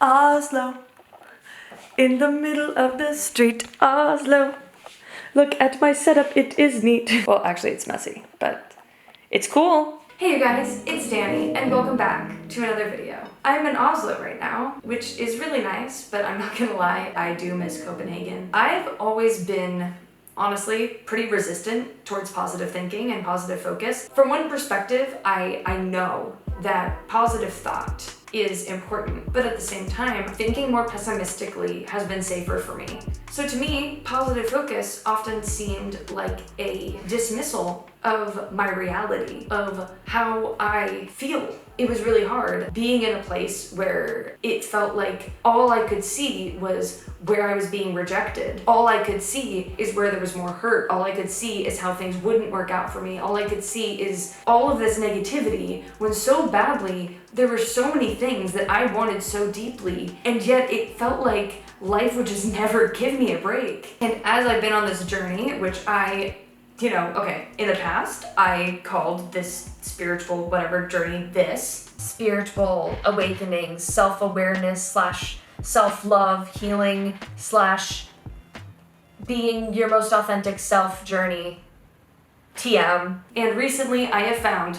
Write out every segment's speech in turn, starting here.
Oslo, in the middle of the street, Oslo. Look at my setup, it is neat. Well, actually it's messy, but it's cool. Hey you guys, it's Dani, and welcome back to another video. I'm in Oslo right now, which is really nice, but I'm not gonna lie, I do miss Copenhagen. I've always been, honestly, pretty resistant towards positive thinking and positive focus. From one perspective, I know that positive thought is important, but at the same time, thinking more pessimistically has been safer for me. So to me, positive focus often seemed like a dismissal of my reality, of how I feel. It was really hard being in a place where it felt like all I could see was where I was being rejected. All I could see is where there was more hurt. All I could see is how things wouldn't work out for me. All I could see is all of this negativity, when so badly there were so many things that I wanted so deeply, and yet it felt like life would just never give me a break. And as I've been on this journey, which in the past, I called this spiritual whatever journey this spiritual awakening, self-awareness / self-love, healing / being your most authentic self journey, TM. And recently I have found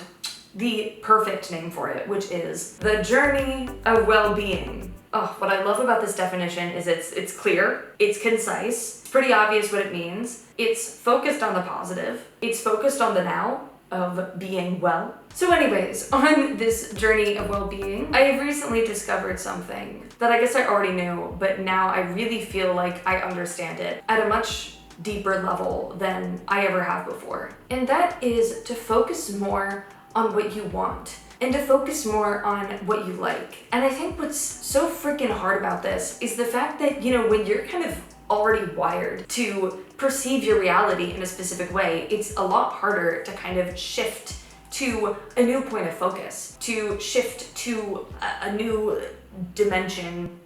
the perfect name for it, which is the journey of well-being. Oh, what I love about this definition is it's clear, it's concise, it's pretty obvious what it means, it's focused on the positive, it's focused on the now of being well. So anyways, on this journey of well-being, I have recently discovered something that I guess I already knew, but now I really feel like I understand it at a much deeper level than I ever have before. And that is to focus more on what you want, and to focus more on what you like. And I think what's so freaking hard about this is the fact that, when you're kind of already wired to perceive your reality in a specific way, it's a lot harder to kind of shift to a new point of focus, to shift to a new dimension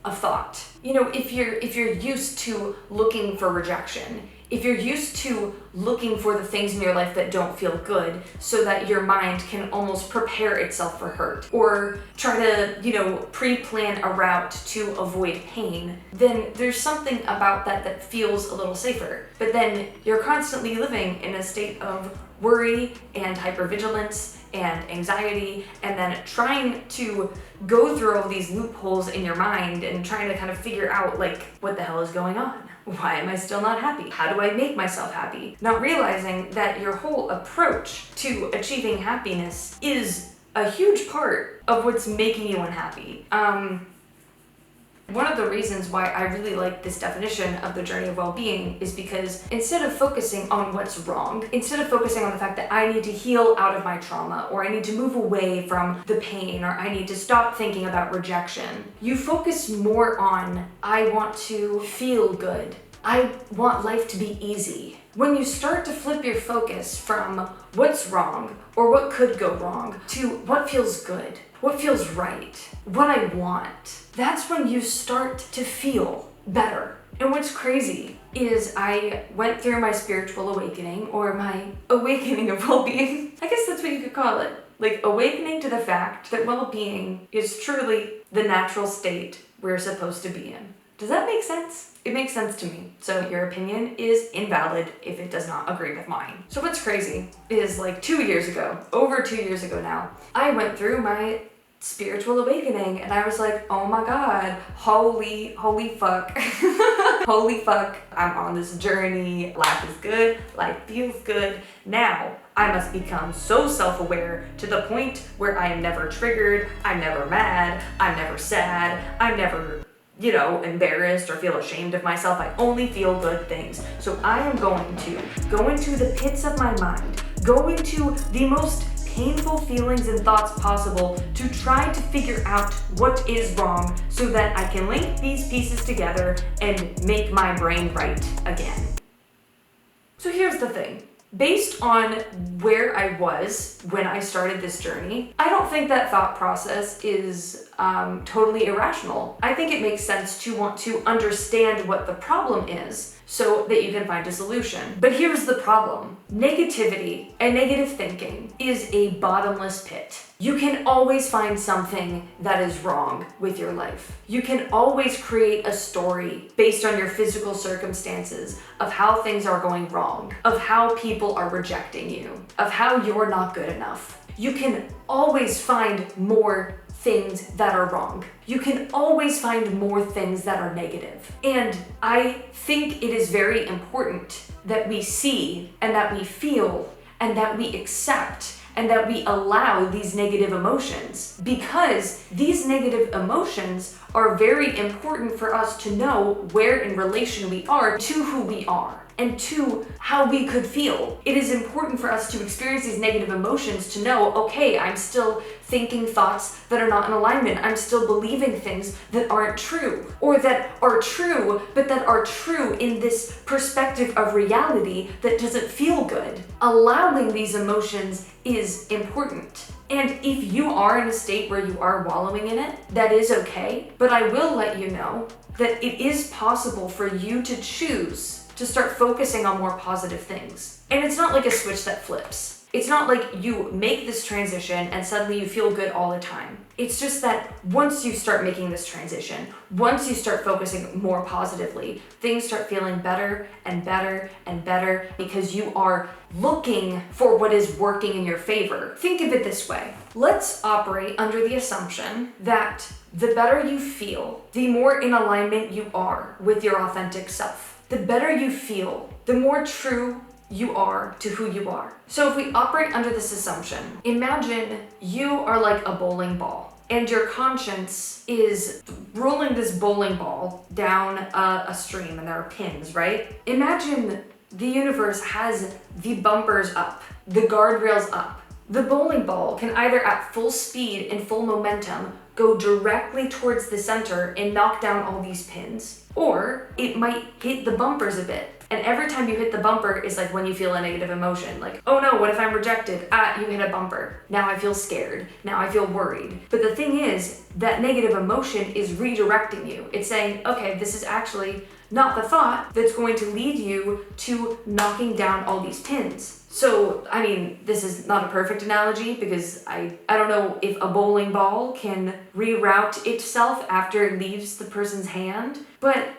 of thought. If you're used to looking for rejection, if you're used to looking for the things in your life that don't feel good so that your mind can almost prepare itself for hurt, or try to, pre-plan a route to avoid pain, then there's something about that feels a little safer. But then you're constantly living in a state of worry and hypervigilance and anxiety, and then trying to go through all these loopholes in your mind and trying to kind of figure out, what the hell is going on? Why am I still not happy? How do I make myself happy? Not realizing that your whole approach to achieving happiness is a huge part of what's making you unhappy. One of the reasons why I really like this definition of the journey of well-being is because instead of focusing on what's wrong, instead of focusing on the fact that I need to heal out of my trauma, or I need to move away from the pain, or I need to stop thinking about rejection, you focus more on, I want to feel good. I want life to be easy. When you start to flip your focus from what's wrong or what could go wrong to what feels good, what feels right, what I want, that's when you start to feel better. And what's crazy is I went through my spiritual awakening, or my awakening of well-being. I guess that's what you could call it. Awakening to the fact that well-being is truly the natural state we're supposed to be in. Does that make sense? It makes sense to me. So your opinion is invalid if it does not agree with mine. So what's crazy is over 2 years ago now, I went through my spiritual awakening, and I was like, oh my god, holy fuck. Holy fuck, I'm on this journey. Life is good, life feels good. Now I must become so self-aware to the point where I am never triggered, I'm never mad, I'm never sad, I'm never embarrassed or feel ashamed of myself. I only feel good things. So I am going to go into the pits of my mind, go into the most painful feelings and thoughts possible to try to figure out what is wrong so that I can link these pieces together and make my brain right again. So here's the thing. Based on where I was when I started this journey, I don't think that thought process is totally irrational. I think it makes sense to want to understand what the problem is so that you can find a solution. But here's the problem. Negativity and negative thinking is a bottomless pit. You can always find something that is wrong with your life. You can always create a story based on your physical circumstances of how things are going wrong, of how people are rejecting you, of how you're not good enough. You can always find more things that are wrong. You can always find more things that are negative. And I think it is very important that we see and that we feel and that we accept and that we allow these negative emotions, because these negative emotions are very important for us to know where in relation we are to who we are and to how we could feel. It is important for us to experience these negative emotions to know, okay, I'm still thinking thoughts that are not in alignment. I'm still believing things that aren't true, or that are true, but that are true in this perspective of reality that doesn't feel good. Allowing these emotions is important. And if you are in a state where you are wallowing in it, that is okay. But I will let you know that it is possible for you to choose to start focusing on more positive things. And it's not like a switch that flips. It's not like you make this transition and suddenly you feel good all the time. It's just that once you start making this transition, once you start focusing more positively, things start feeling better and better and better because you are looking for what is working in your favor. Think of it this way. Let's operate under the assumption that the better you feel, the more in alignment you are with your authentic self. The better you feel, the more true you are to who you are. So if we operate under this assumption, imagine you are like a bowling ball and your conscience is rolling this bowling ball down a stream and there are pins, right? Imagine the universe has the bumpers up, the guardrails up. The bowling ball can either at full speed and full momentum go directly towards the center and knock down all these pins, or it might hit the bumpers a bit. And every time you hit the bumper is like when you feel a negative emotion, like, oh no, what if I'm rejected? You hit a bumper. Now I feel scared. Now I feel worried. But the thing is, that negative emotion is redirecting you. It's saying, okay, this is actually not the thought that's going to lead you to knocking down all these pins. So, I mean, this is not a perfect analogy because I don't know if a bowling ball can reroute itself after it leaves the person's hand, but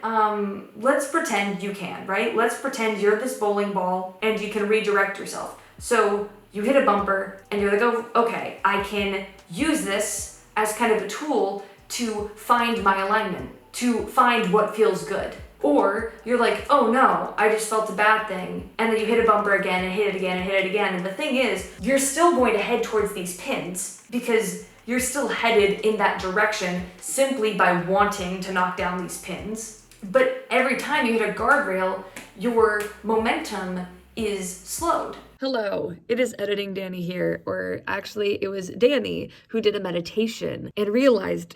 let's pretend you can, right? Let's pretend you're this bowling ball and you can redirect yourself. So you hit a bumper and you're like, oh, okay, I can use this as kind of a tool to find my alignment, to find what feels good. Or you're like, oh no, I just felt a bad thing. And then you hit a bumper again and hit it again and hit it again. And the thing is, you're still going to head towards these pins because you're still headed in that direction simply by wanting to knock down these pins. But every time you hit a guardrail, your momentum is slowed. Hello, it is Editing Dani here, or actually it was Dani who did a meditation and realized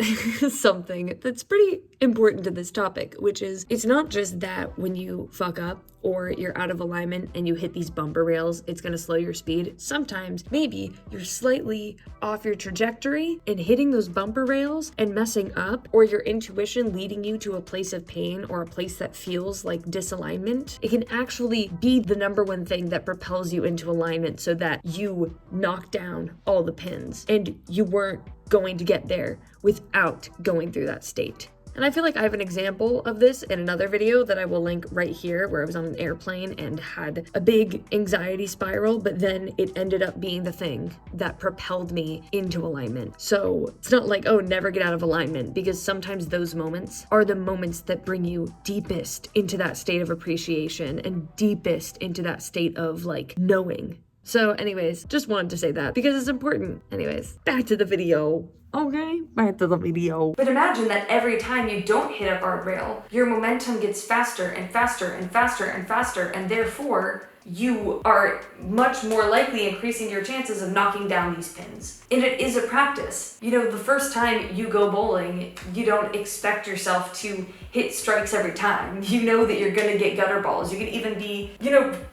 something that's pretty important to this topic, which is it's not just that when you fuck up or you're out of alignment and you hit these bumper rails, it's gonna slow your speed. Sometimes maybe you're slightly off your trajectory and hitting those bumper rails and messing up, or your intuition leading you to a place of pain or a place that feels like disalignment. It can actually be the number one thing that propels you into alignment so that you knock down all the pins, and you weren't going to get there without going through that state. And I feel like I have an example of this in another video that I will link right here, where I was on an airplane and had a big anxiety spiral, but then it ended up being the thing that propelled me into alignment. So it's not like, oh, never get out of alignment, because sometimes those moments are the moments that bring you deepest into that state of appreciation and deepest into that state of like knowing. So anyways, just wanted to say that because it's important. Anyways, back to the video. Okay, back to the video. But imagine that every time you don't hit a guardrail, your momentum gets faster and faster and faster and faster, and therefore you are much more likely increasing your chances of knocking down these pins. And it is a practice. You know, the first time you go bowling, you don't expect yourself to hit strikes every time. You know that you're gonna get gutter balls. You can even be,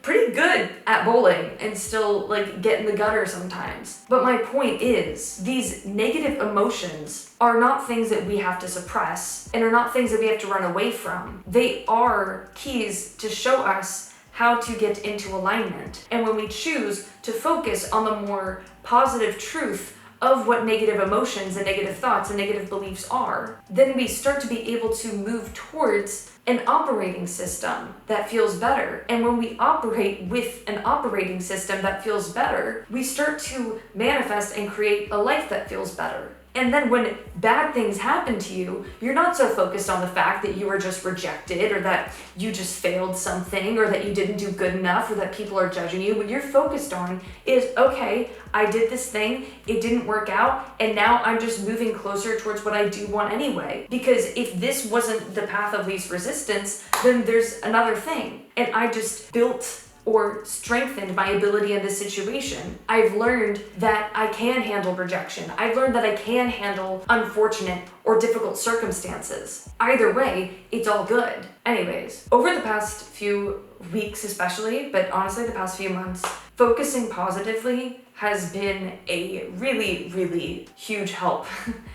pretty good at bowling and still like get in the gutter sometimes. But my point is, these negative emotions are not things that we have to suppress and are not things that we have to run away from. They are keys to show us how to get into alignment. And when we choose to focus on the more positive truth of what negative emotions and negative thoughts and negative beliefs are, then we start to be able to move towards an operating system that feels better. And when we operate with an operating system that feels better, we start to manifest and create a life that feels better. And then when bad things happen to you, you're not so focused on the fact that you were just rejected or that you just failed something or that you didn't do good enough or that people are judging you. What you're focused on is, okay, I did this thing, it didn't work out, and now I'm just moving closer towards what I do want anyway. Because if this wasn't the path of least resistance, then there's another thing. And I just built or strengthened my ability in this situation. I've learned that I can handle rejection. I've learned that I can handle unfortunate or difficult circumstances. Either way, it's all good. Anyways, over the past few weeks especially, but honestly the past few months, focusing positively has been a really, really huge help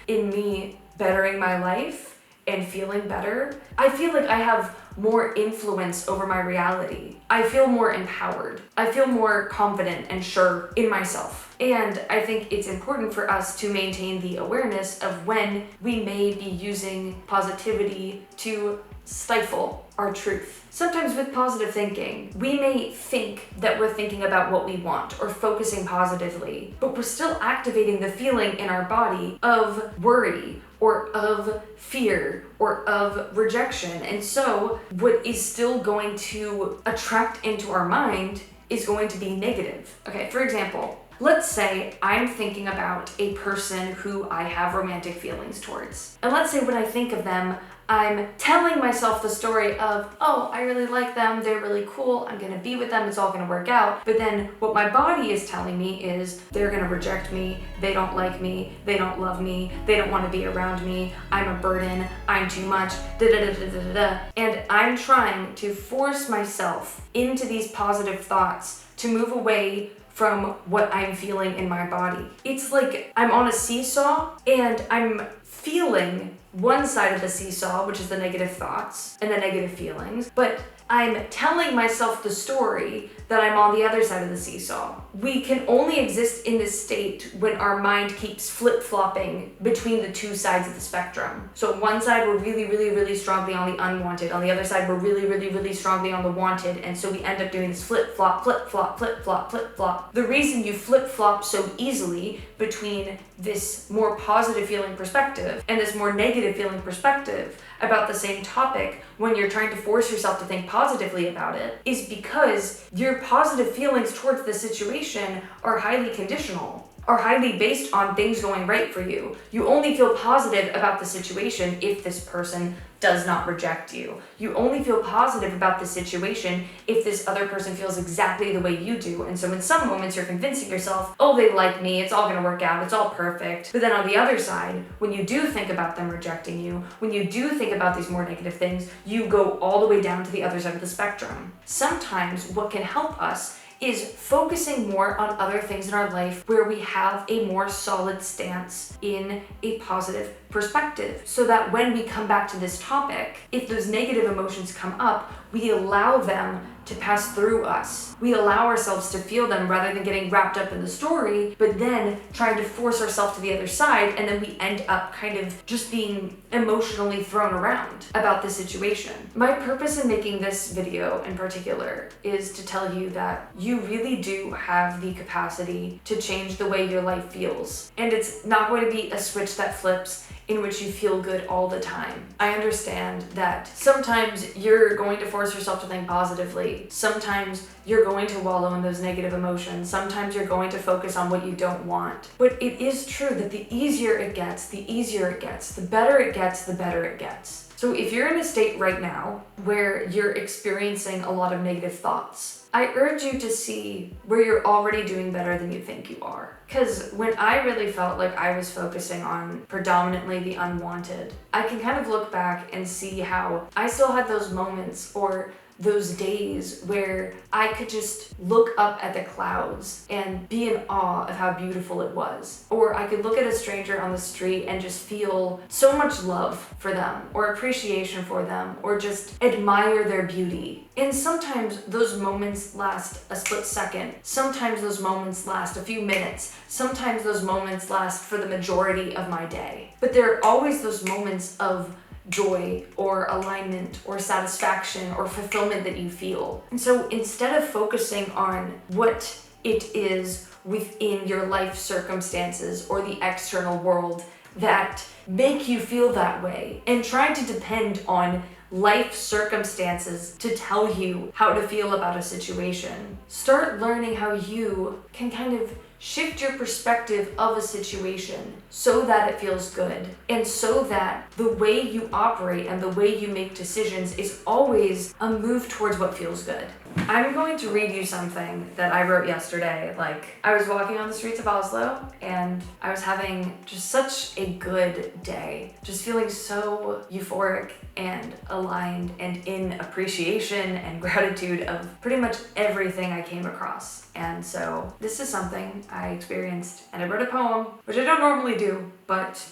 in me bettering my life and feeling better. I feel like I have more influence over my reality. I feel more empowered. I feel more confident and sure in myself. And I think it's important for us to maintain the awareness of when we may be using positivity to stifle our truth. Sometimes with positive thinking, we may think that we're thinking about what we want or focusing positively, but we're still activating the feeling in our body of worry or of fear or of rejection. And so what is still going to attract into our mind is going to be negative. Okay, for example, let's say I'm thinking about a person who I have romantic feelings towards. And let's say when I think of them, I'm telling myself the story of, oh, I really like them, they're really cool, I'm gonna be with them, it's all gonna work out. But then what my body is telling me is they're gonna reject me, they don't like me, they don't love me, they don't wanna be around me, I'm a burden, I'm too much, da-da-da-da-da-da. And I'm trying to force myself into these positive thoughts to move away from what I'm feeling in my body. It's like I'm on a seesaw and I'm feeling one side of the seesaw, which is the negative thoughts and the negative feelings, but I'm telling myself the story that I'm on the other side of the seesaw. We can only exist in this state when our mind keeps flip-flopping between the two sides of the spectrum. So on one side, we're really, really, really strongly on the unwanted. On the other side, we're really, really, really strongly on the wanted. And so we end up doing this flip-flop, flip-flop, flip-flop, flip-flop. The reason you flip-flop so easily between this more positive feeling perspective and this more negative feeling perspective about the same topic when you're trying to force yourself to think positively about it is because your positive feelings towards the situation are highly conditional, are highly based on things going right for you. You only feel positive about the situation if this person does not reject you. You only feel positive about the situation if this other person feels exactly the way you do. And so in some moments you're convincing yourself, oh, they like me, it's all gonna work out, it's all perfect. But then on the other side, when you do think about them rejecting you, when you do think about these more negative things, you go all the way down to the other side of the spectrum. Sometimes what can help us is focusing more on other things in our life where we have a more solid stance in a positive perspective, so that when we come back to this topic, if those negative emotions come up, we allow them to pass through us. We allow ourselves to feel them rather than getting wrapped up in the story, but then trying to force ourselves to the other side, and then we end up kind of just being emotionally thrown around about the situation. My purpose in making this video in particular is to tell you that you really do have the capacity to change the way your life feels. And it's not going to be a switch that flips in which you feel good all the time. I understand that sometimes you're going to force yourself to think positively. Sometimes you're going to wallow in those negative emotions. Sometimes you're going to focus on what you don't want. But it is true that the easier it gets, the easier it gets. The better it gets, the better it gets. So if you're in a state right now where you're experiencing a lot of negative thoughts, I urge you to see where you're already doing better than you think you are. Because when I really felt like I was focusing on predominantly the unwanted, I can kind of look back and see how I still had those moments or those days where I could just look up at the clouds and be in awe of how beautiful it was. Or I could look at a stranger on the street and just feel so much love for them, or appreciation for them, or just admire their beauty. And sometimes those moments last a split second. Sometimes those moments last a few minutes. Sometimes those moments last for the majority of my day. But there are always those moments of joy or alignment or satisfaction or fulfillment that you feel. And so instead of focusing on what it is within your life circumstances or the external world that make you feel that way, and try to depend on life circumstances to tell you how to feel about a situation, start learning how you can kind of shift your perspective of a situation so that it feels good, and so that the way you operate and the way you make decisions is always a move towards what feels good. I'm going to read you something that I wrote yesterday. I was walking on the streets of Oslo and I was having just such a good day, just feeling so euphoric and aligned and in appreciation and gratitude of pretty much everything I came across. And so this is something I experienced, and I wrote a poem, which I don't normally do, but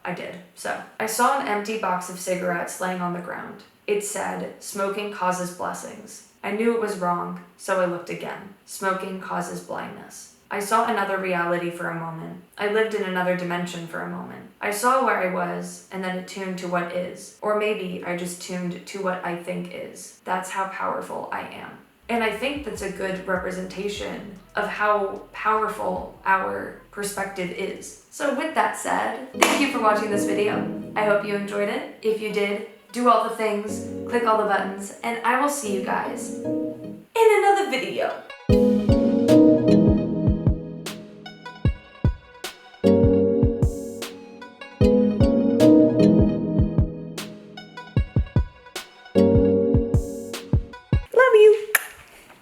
I did. So I saw an empty box of cigarettes laying on the ground. It said, "Smoking causes blessings." I knew it was wrong, so I looked again. Smoking causes blindness. I saw another reality for a moment. I lived in another dimension for a moment. I saw where I was, and then attuned to what is. Or maybe I just tuned to what I think is. That's how powerful I am. And I think that's a good representation of how powerful our perspective is. So with that said, thank you for watching this video. I hope you enjoyed it. If you did, do all the things, click all the buttons, and I will see you guys in another video.